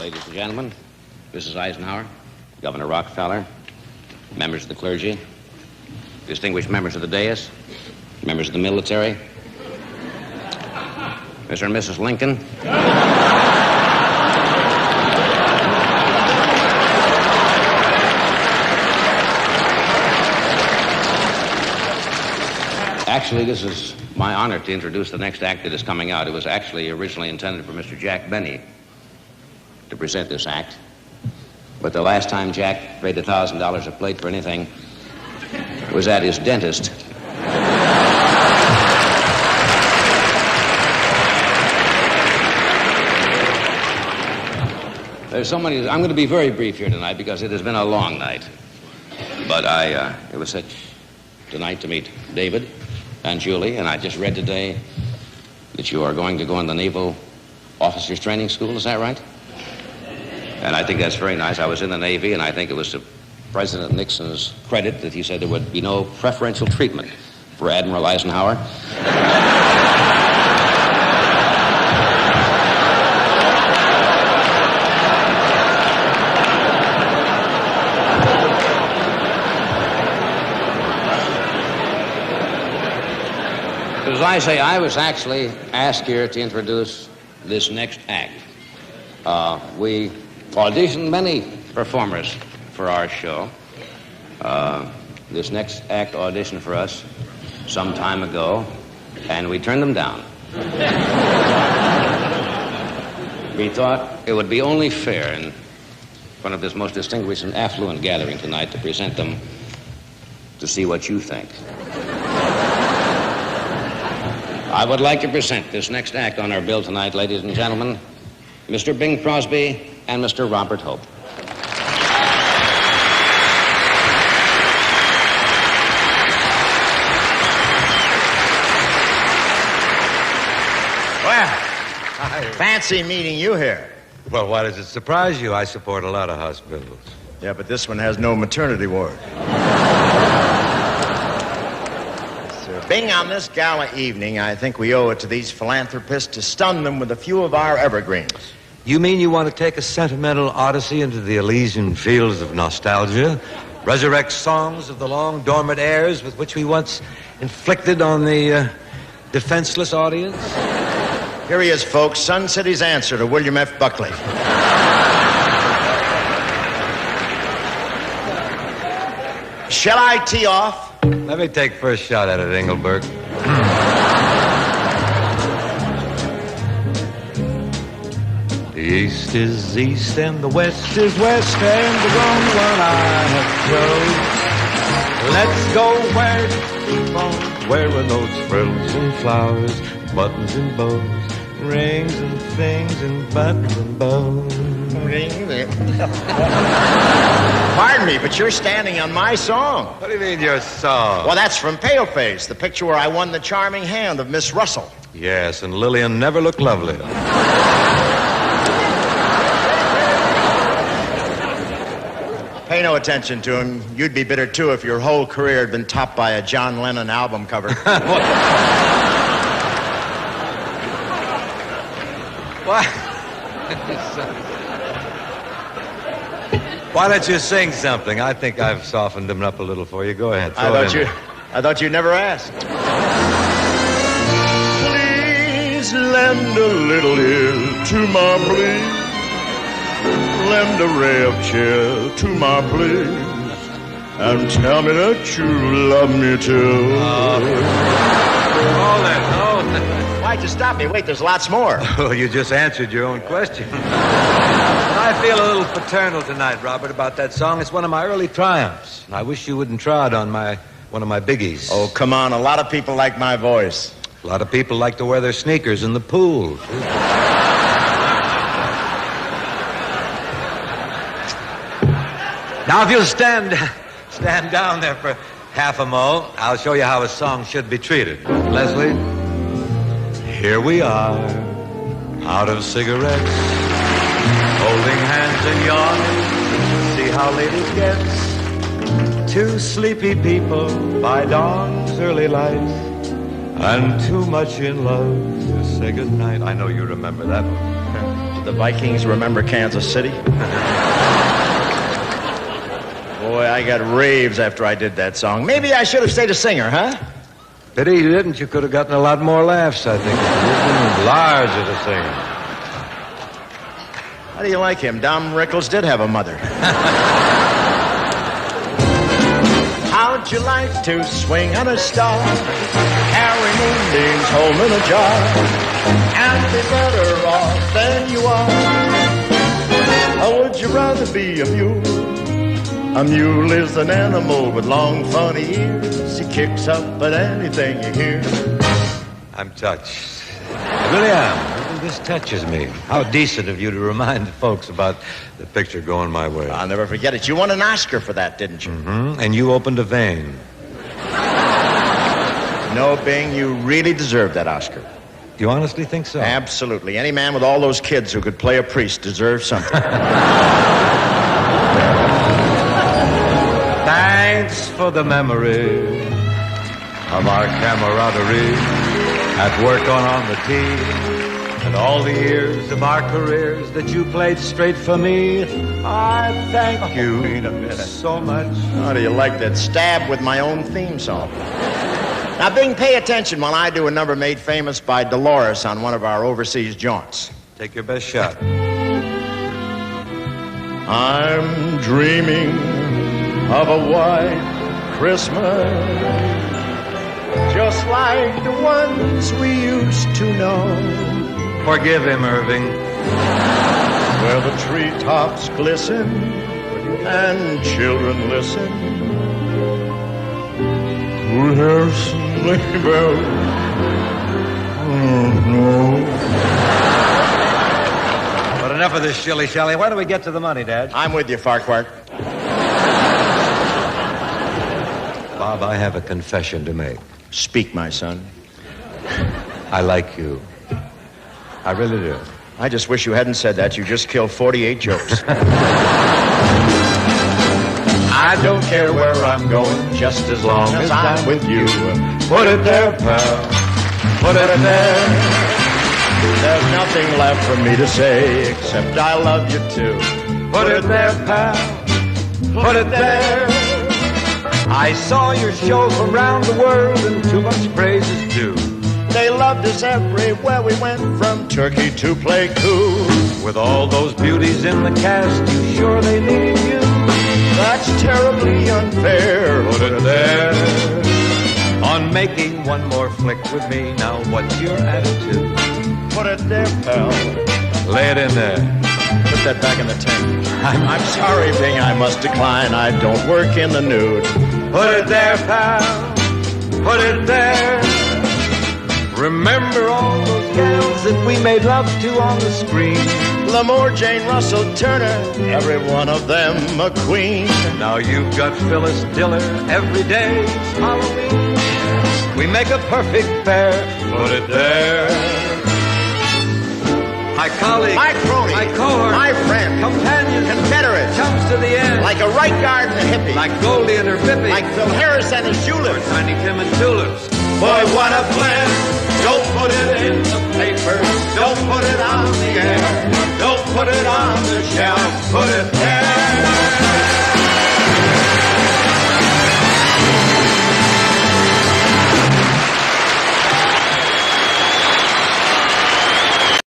Ladies and gentlemen, Mrs. Eisenhower, Governor Rockefeller, members of the clergy, distinguished members of the dais, members of the military, Mr. and Mrs. Lincoln. Actually, this is my honor to introduce the next act that is coming out. It was actually originally intended for Mr. Jack Benny to present this act. But the last time Jack paid $1,000 a plate for anything was at his dentist. There's so many. I'm going to be very brief here tonight because it has been a long night. But it was such tonight to meet David and Julie, and I just read today that you are going to go in the Naval Officers Training School. Is that right? And I think that's very nice. I was in the Navy, and I think it was to President Nixon's credit that he said there would be no preferential treatment for Admiral Eisenhower. As I say, I was actually asked here to introduce this next act. We auditioned many performers for our show. This next act auditioned for us some time ago, and we turned them down. We thought it would be only fair in front of this most distinguished and affluent gathering tonight to present them to see what you think. I would like to present this next act on our bill tonight, ladies and gentlemen, Mr. Bing Crosby and Mr. Robert Hope. Well, fancy meeting you here. Well, why does it surprise you? I support a lot of hospitals. Yeah, but this one has no maternity ward. Being on this gala evening, I think we owe it to these philanthropists to stun them with a few of our evergreens. You mean you want to take a sentimental odyssey into the Elysian fields of nostalgia, resurrect songs of the long dormant airs with which we once inflicted on the defenseless audience? Here he is, folks, Sun City's answer to William F. Buckley. Shall I tee off? Let me take first shot at it, Engelbert. The east is east and the west is west, and the wrong one I have chose. Let's go where to keep on wearing those frills and flowers, buttons and bows, rings and things and buttons and bows. Pardon me, but you're standing on my song. What do you mean, your song? Well, that's from Paleface, the picture where I won the charming hand of Miss Russell. Yes, and Lillian never looked lovelier. Pay no attention to him. You'd be bitter, too, if your whole career had been topped by a John Lennon album cover. What? Why don't you sing something? I think I've softened them up a little for you. Go ahead. I thought you'd never asked. Please lend a little ear to my plea. Lend a ray of cheer to my plea. And tell me that you love me too. Hold it. Why'd you stop me? Wait, there's lots more. Oh, you just answered your own question. I feel a little paternal tonight, Robert, about that song. It's one of my early triumphs. And I wish you wouldn't trod on one of my biggies. Oh, come on. A lot of people like my voice. A lot of people like to wear their sneakers in the pool. Now, if you'll stand down there for half a mo, I'll show you how a song should be treated. Leslie, here we are, out of cigarettes, holding hands and yawning, see how late it gets. Two sleepy people by dawn's early light, and too much in love to say goodnight. I know you remember that one. To the Vikings remember Kansas City. Boy, I got raves after I did that song. Maybe I should have stayed a singer, huh? Pity you didn't. You could have gotten a lot more laughs, I think. You've been large as a singer. How do you like him? Dom Rickles did have a mother. How'd you like to swing on a star, carry moonbeams home in a jar, and be better off than you are? Or would you rather be a mule? A mule is an animal with long, funny ears. He kicks up at anything you hear. I'm touched. I really am. This touches me. How decent of you to remind folks about the picture going my way. I'll never forget it. You won an Oscar for that, didn't you? Mm-hmm. And you opened a vein. No, Bing, you really deserve that Oscar. You honestly think so? Absolutely. Any man with all those kids who could play a priest deserves something. Thanks for the memory of our camaraderie at work on the team, and all the years of our careers that you played straight for me. I thank you so much. How do you like that stab with my own theme song? Now, Bing, pay attention while I do a number made famous by Dolores on one of our overseas jaunts. Take your best shot. I'm dreaming of a white Christmas, just like the ones we used to know. Forgive him, Irving. Where the treetops glisten and children listen to hear sleigh bells. Oh, no. But enough of this shilly-shally. Why don't we get to the money, Dad? I'm with you, Farquhar. Bob, I have a confession to make. Speak, my son. I like you. I really do. I just wish you hadn't said that. You just killed 48 jokes. I don't care where I'm going, just as long as I'm with you. Put it there, pal. Put it there. There's nothing left for me to say except I love you too. Put it there, pal. Put it there. I saw your show from around the world, and too much praise is due. They loved us everywhere we went, from Turkey to Pleiku. With all those beauties in the cast, you sure they needed you? That's terribly unfair. Put it there. On making one more flick with me, now what's your attitude? Put it there, pal. Lay it in there. Put that back in the tent. I'm sorry, Bing, I must decline. I don't work in the nude. Put it there, pal. Put it there. Remember all those gals that we made love to on the screen? L'Amour, Jane Russell, Turner, every one of them a queen. Now you've got Phyllis Diller, every day's Halloween. We make a perfect pair. Put it there. My colleague, my crony, my cohort, my friend, companion, confederate, comes to the end. Like a right guard and a hippie, like Goldie and her Bippy, like Phil Harris and his tulips, or Tiny Tim and tulips. Boy, what a blend! Don't put it in the paper, don't put it on the air, don't put it on the shelf, put it there.